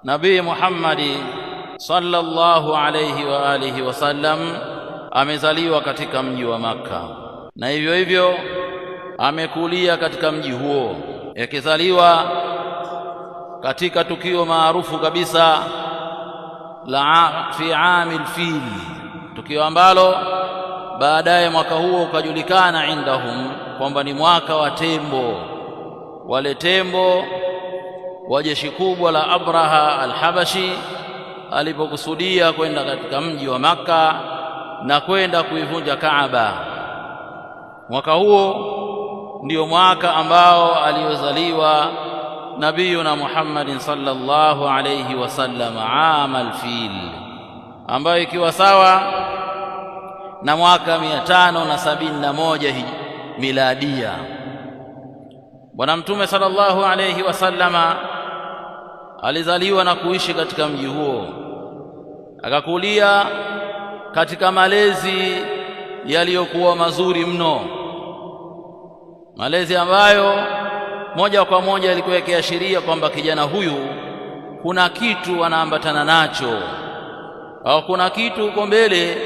Nabii Muhammad sallallahu alayhi wa alihi wasallam amezaliwa katika mji wa Makka, na hivyo hivyo amekulia katika mji huo, yakizaliwa katika tukio maarufu kabisa la fi amil fil, tukio ambalo baadaye mwaka huo ukajulikana indahum kwamba ni mwaka wa tembo. Wale tembo wa jeshi kubwa la Abraha al-Habashi alipokusudia kwenda katika mji wa Makka na kwenda kuivunja Kaaba. Mwaka huo ndio mwaka ambao aliozaliwa Nabiyuna Muhammadin sallallahu alayhi wasallam, amal fil, ambayo ikiwa sawa na mwaka 571 miladia. Bwana Mtume sallallahu alayhi wasallama alizaliwa na kuishi katika mji huo, akakulia katika malezi yaliyokuwa mazuri mno, malezi ambayo moja kwa moja yalikuwa yakiashiria kwamba kijana huyu kuna kitu anaambatana nacho, au kuna kitu huko mbele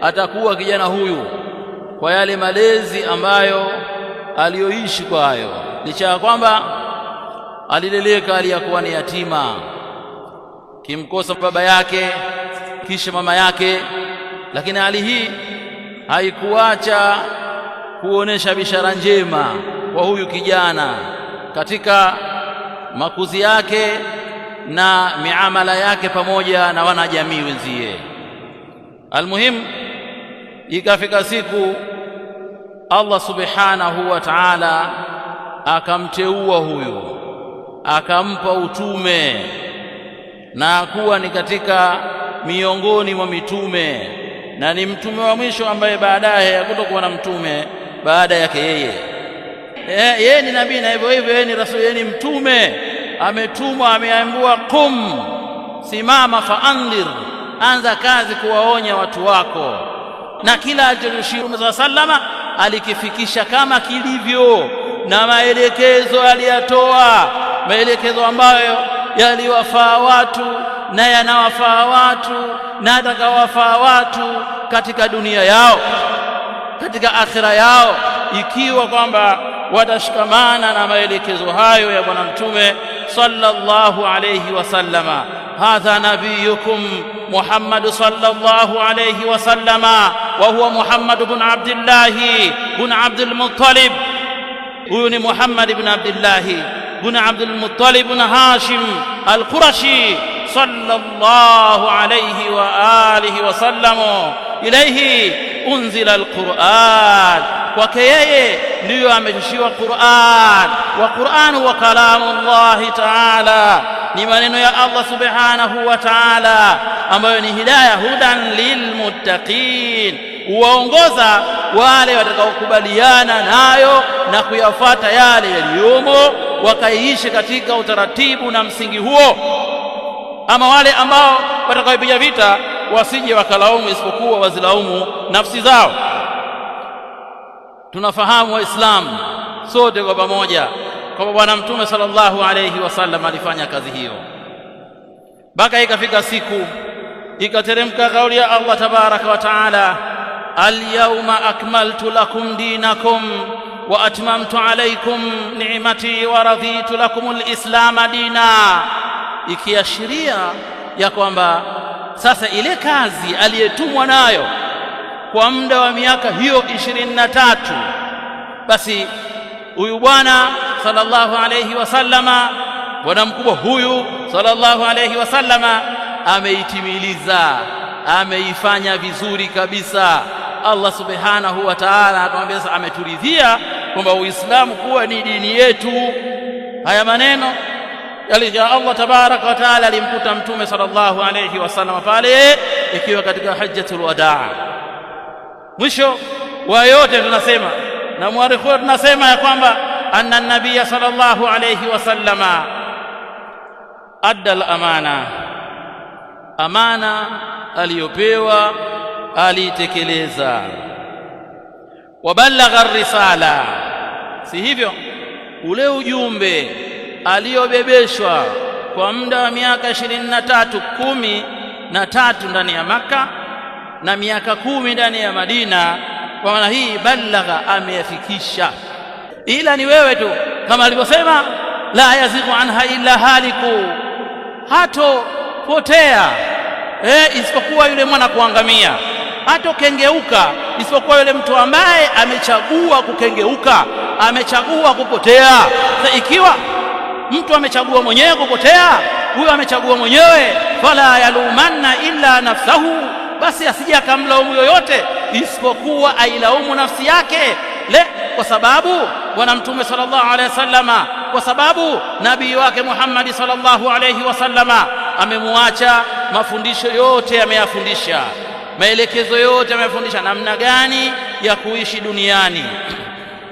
atakuwa kijana huyu, kwa yale malezi ambayo aliyoishi kwayo, licha ya kwamba alileleka aliyakuwa ni yatima, kimkosa baba yake kisha mama yake, lakini hali hii haikuacha kuonesha bishara njema kwa huyu kijana katika makuzi yake na miamala yake pamoja na wanajamii wenzie. Almuhimu, ikafika siku Allah subhanahu wa ta'ala akamteua huyu, akampa utume na kuwa ni katika miongoni mwa mitume, na ni mtume wa mwisho ambaye baadaye hakutokuwa na mtume baada yake yeye. Yeye ni nabii na hivyo hivyo yeye ni rasul, yeye ni mtume, ametumwa, ameambiwa qum, simama, faandhir, anza kazi kuwaonya watu wako, na kila alichoshiriki sallama alikifikisha kama kilivyo, na maelekezo aliyatoa, maelekezo ambayo yaliwafaa watu na yanawafaa watu na atakawafaa watu katika dunia yao, katika akhira yao, ikiwa kwamba watashikamana na maelekezo hayo ya bwana mtume sallallahu alayhi wasallama. Hadha nabiyukum Muhammad sallallahu alayhi wasallama wa huwa Muhammad ibn Abdullah ibn Abdul Muttalib. Huyu ni Muhammad ibn Abdullah ibn Abdul Muttalib ibn Hashim al-Qurashi sallallahu alayhi wa alihi wasallam. Ilayhi unzila al-Qur'an, kwake yeye ndiyo ameshushiwa Qur'an. Wa Qur'an wa kalamullahi ta'ala, ni maneno ya Allah subhanahu wa ta'ala ambayo ni hidayah, hudan lilmuttaqin, huwaongoza wale watakaokubaliana nayo na kuyafuata yale yaliyomo, wakaishi katika utaratibu na msingi huo. Ama wale ambao watakaopiga vita wasije wakalaumu, isipokuwa wazilaumu nafsi zao. Tunafahamu Waislamu sote kwa pamoja kwamba bwana mtume sallallahu alayhi wasallam alifanya kazi hiyo, mpaka ikafika siku ikateremka kauli ya Allah tabaraka wa taala, al-yawma akmaltu lakum dinakum wa atmamtu alaykum ni'mati wa raditu lakum al-islam dina, ikiashiria ya kwamba sasa ile kazi aliyetumwa nayo kwa muda wa miaka hiyo 23, basi huyu bwana sallallahu alayhi wasallama, bwana mkubwa huyu sallallahu alayhi wasallama ameitimiliza, ameifanya vizuri kabisa. Allah subhanahu wa ta'ala atuambia sasa ameturidhia kwamba Uislamu kuwa ni dini yetu. Haya maneno yalija Allah tabaraka wa ta'ala alimkuta mtume sallallahu alayhi wasallam pale ikiwa katika hajjatul wadaa. Mwisho wa yote tunasema na muarikhu tunasema ya kwamba anna an-nabiy sallallahu alayhi wasallama adda al-amana, amana aliyopewa alitekeleza, wabalagha ar-risala, si hivyo ule ujumbe aliyobebeshwa kwa muda wa miaka 23, 13 ndani ya Makka na miaka 10 ndani ya Madina. Kwa maana hii balagha, ameyafikisha. Ila ni wewe tu, kama alivyosema la yazighu anha illa haliku, hatopotea isipokuwa yule mwana kuangamia, hatokengeuka isipokuwa yule mtu ambaye amechagua kukengeuka, amechagua kupotea. Sasa ikiwa mtu amechagua mwenyewe kupotea, huyo amechagua mwenyewe, fala yalumanna illa nafsahu, basi asije akamlaumu yoyote isipokuwa ailaumu nafsi yake. Kwa sababu bwana Mtume sallallahu alaihi wasallama, kwa sababu nabii wake Muhammad sallallahu alaihi wasallama amemwacha mafundisho yote, ameyafundisha maelekezo yote, ameyafundisha namna gani ya kuishi duniani,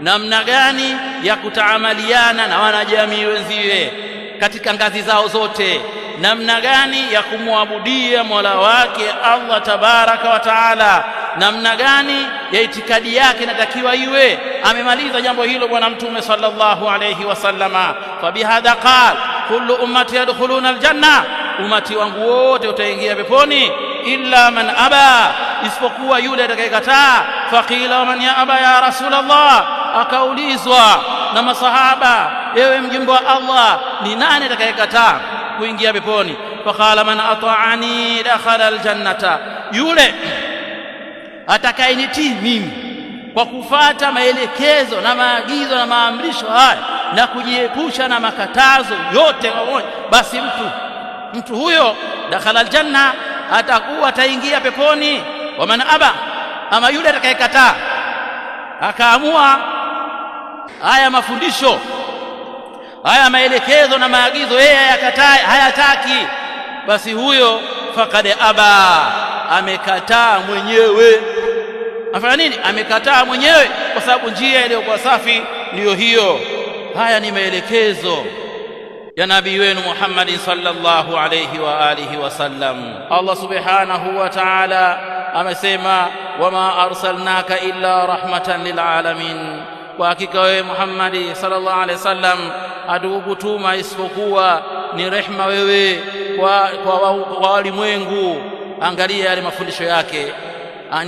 namna gani ya kutaamaliana na wanajamii wenziwe katika ngazi zao zote, namna gani ya kumwabudia Mola wake Allah tabaraka wa taala, namna gani ya itikadi yake inatakiwa iwe. Amemaliza jambo hilo bwana Mtume sallallahu alayhi wasallama. Fabihadha qala kullu ummati yadkhuluna aljanna, umati wangu wote utaingia peponi, illa man aba, isipokuwa yule atakayekataa. Faqila man ya aba ya Rasulullah, akaulizwa na masahaba, ewe mjumbe wa Allah, ni nani atakayekataa kuingia peponi? Faqala man ata'ani dakhala aljannata, yule atakayenitii mimi kwa kufuata maelekezo na maagizo na maamrisho haya na kujiepusha na makatazo yote pamoja, basi mtu huyo dakhala aljanna, ataingia peponi. Wa man aba, ama yule atakayekataa akaamua haya mafundisho, haya maelekezo na maagizo yeye hayataki, basi huyo faqad aba, amekataa mwenyewe. Afanya nini? Amekataa mwenyewe, kwa sababu njia iliyokuwa safi ndiyo hiyo. Haya ni maelekezo ya nabii wenu Muhammad sallallahu alayhi wa alihi wasallam. Allah subhanahu wa ta'ala amesema, wama arsalnaka illa rahmatan lil alamin, kwa hakika wewe Muhammad sallallahu alayhi wasallam hatukutuma isipokuwa ni rehma wewe kwa walimwengu. Angalia yale mafundisho yake,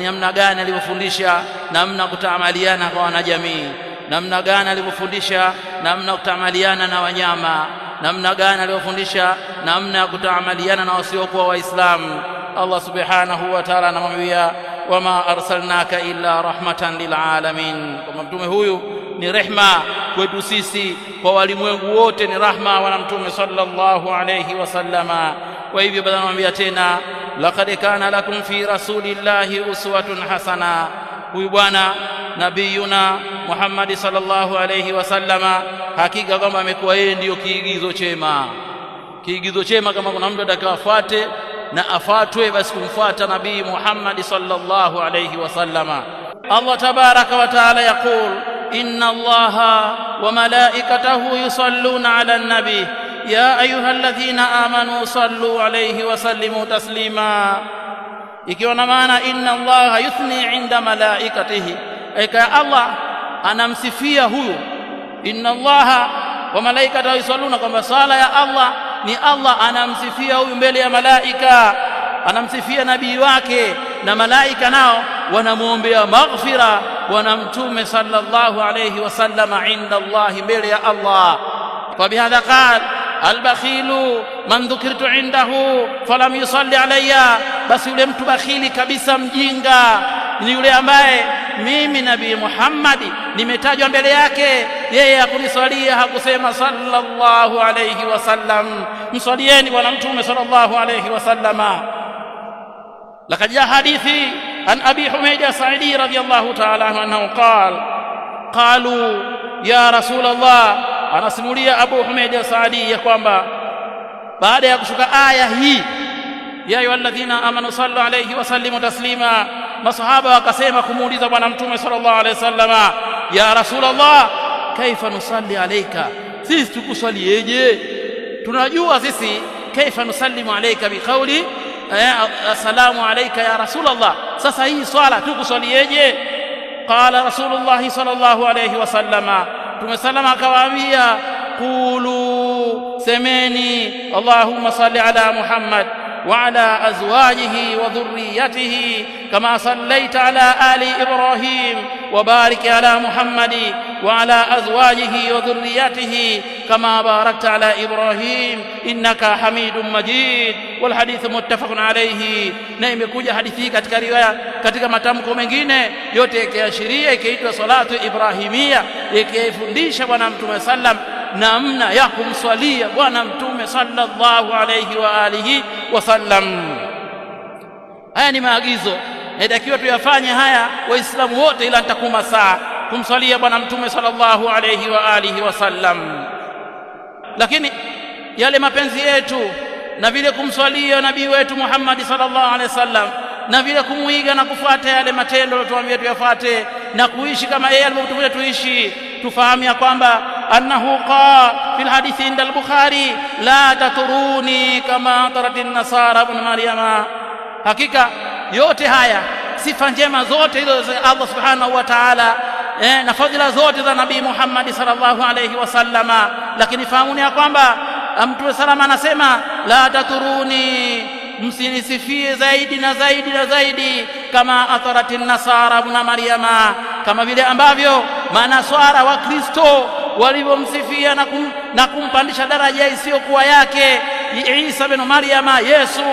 namna gani alivyofundisha namna kutaamaliana kwa wanajamii, namna gani alivyofundisha namna kutaamaliana na wanyama, namna gani alivyofundisha namna kutaamaliana na wasiokuwa Waislamu. Allah subhanahu wa ta'ala anamwambia, wama arsalnaka illa rahmatan lil alamin, kwa mtume huyu ni rehma kwetu sisi, kwa walimwengu wote ni rahma wa mtume sallallahu alayhi wasallama. Kwa hivyo bado anamwambia tena, laqad kana lakum fi rasulillahi uswatun hasana. Huyu bwana nabiyuna Muhammad sallallahu alayhi wasallama, hakika kwamba amekuwa yeye ndiyo kiigizo chema. Kiigizo chema, kama kuna mtu atakayefuate na afuatwe, basi kumfuata nabii Muhammad sallallahu alayhi wasallama. Allah tabaraka wa taala yaqul, inna Allaha wa malaikatahu yusalluna ala nabi ya ayyuhalladhina amanu sallu alayhi wa sallimu taslima, ikiwa na maana inna Allaha yuthni inda malaikatihi, aka Allah anamsifia huyu inna Allaha wa malaikatahu yusalluna, kwamba sala ya Allah ni Allah anamsifia huyu mbele ya malaika, anamsifia nabii wake, na malaika nao wanamuombea maghfira wana mtume sallallahu alayhi wasallam inda Allah, mbele ya Allah. Fabihadha qala albakhilu man dhukirtu indahu falam yusalli alayya, basi yule mtu bakhili kabisa, mjinga, ni yule ambaye mimi nabii Muhammad nimetajwa mbele yake, yeye hakuniswalia, hakusema sallallahu alayhi wasallam. Mswalieni bwana mtume sallallahu alayhi wasallama. Laqad jaa hadithi an abi Humayd as-Sa'idi radiyallahu ta'ala anhu qala qalu ya Rasulullah, anasimulia Abu Humayd as-Sa'idi ya kwamba baada ya kushuka aya hii ya ayyuhalladhina amanu sallu alayhi wa sallimu taslima, masahaba wakasema kumuuliza bwana mtume sallallahu alayhi wasallama, ya Rasulullah, kaifa nusalli alayka, sisi tukusalieje? Tunajua sisi kaifa nusallimu alayka biqauli assalamu alayka ya Rasulullah, sasa hii swala tukusalieje? Qala Rasulullah sallallahu alayhi wasallama, tumesallama akawaambia, qulu, semeni Allahumma salli ala Muhammad wa ala azwajihi wa dhurriyyatihi kama sallaita ala ali Ibrahim wa barik ala Muhammadi wa ala azwajihi wa dhurriyyatihi kama barakta ala Ibrahim innaka Hamidum Majid. Wal hadithu muttafaqun alayhi. Na imekuja hadithi katika riwaya, katika matamko mengine yote yakiashiria, ikiitwa salatu ibrahimia, ikifundisha Bwana Mtume sallam namna ya kumswalia Bwana Mtume sallallahu alayhi wa alihi wasallam. Haya ni maagizo, inatakiwa tuyafanye haya Waislamu wote, ila nitakuma saa kumswalia Bwana Mtume sallallahu alayhi wa alihi wasallam. Lakini yale mapenzi yetu na vile kumswalia nabii wetu Muhammad sallallahu alayhi wasallam, na vile kumuiga na kufuata yale matendo aliyotuambia tuyafuate na kuishi kama yeye alivyotuambia tuishi, tufahamu ya kwamba annahu qala fil hadithi inda al-Bukhari la taturuni kama ataratin nasara ibn Maryama. Hakika yote haya, sifa njema zote hizo za Allah subhanahu wa ta'ala na fadhila zote za nabii Muhammad sallallahu alayhi wasallama, lakini fahamuni ya kwamba Mtume salama anasema la taturuni, msinisifie zaidi na zaidi na zaidi, kama ataratin nasara ibn Maryama, kama vile ambavyo manaswara wa Kristo walivyomsifia na kumpandisha daraja isiyokuwa yake Isa ibn Maryama, Yesu.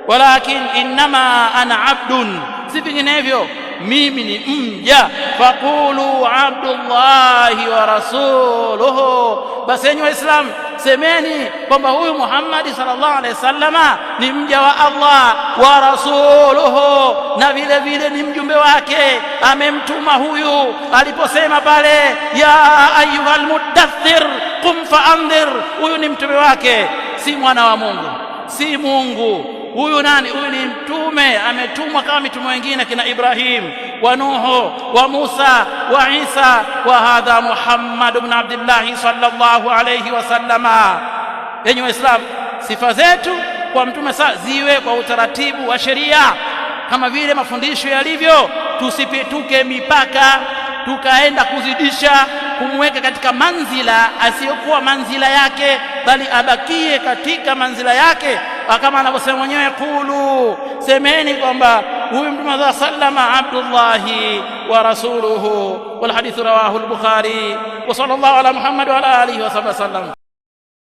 Walakin innama ana abdun, si vinginevyo mimi ni mja. Faqulu abdullahi wa rasuluhu, basi enyi Waislamu semeni kwamba huyu Muhammad sallallahu alaihi wasallama ni mja wa Allah wa rasuluhu, na vile vile ni mjumbe wake, amemtuma huyu aliposema pale ya ayyuhal mudaththir qum faandhir. Huyu ni mtume wake, si mwana wa Mungu, si Mungu. Huyu nani? Huyu ni mtume, ametumwa kama mitume wengine, kina Ibrahim wa Nuhu wa Musa wa Isa, wa hadha Muhammad ibn Abdullah sallallahu alayhi wasallama. Enyi Waislamu, sifa zetu kwa mtume ziwe kwa utaratibu wa sheria kama vile mafundisho yalivyo, tusipituke mipaka tukaenda kuzidisha, kumweka katika manzila asiyokuwa manzila yake, bali abakie katika manzila yake, kama anavyosema mwenyewe qulu, semeni kwamba huyu mtume sallama abdullahi wa rasuluhu. Wal hadithu rawahu al-Bukhari wa sallallahu ala Muhammad wa ala alihi wa sallam.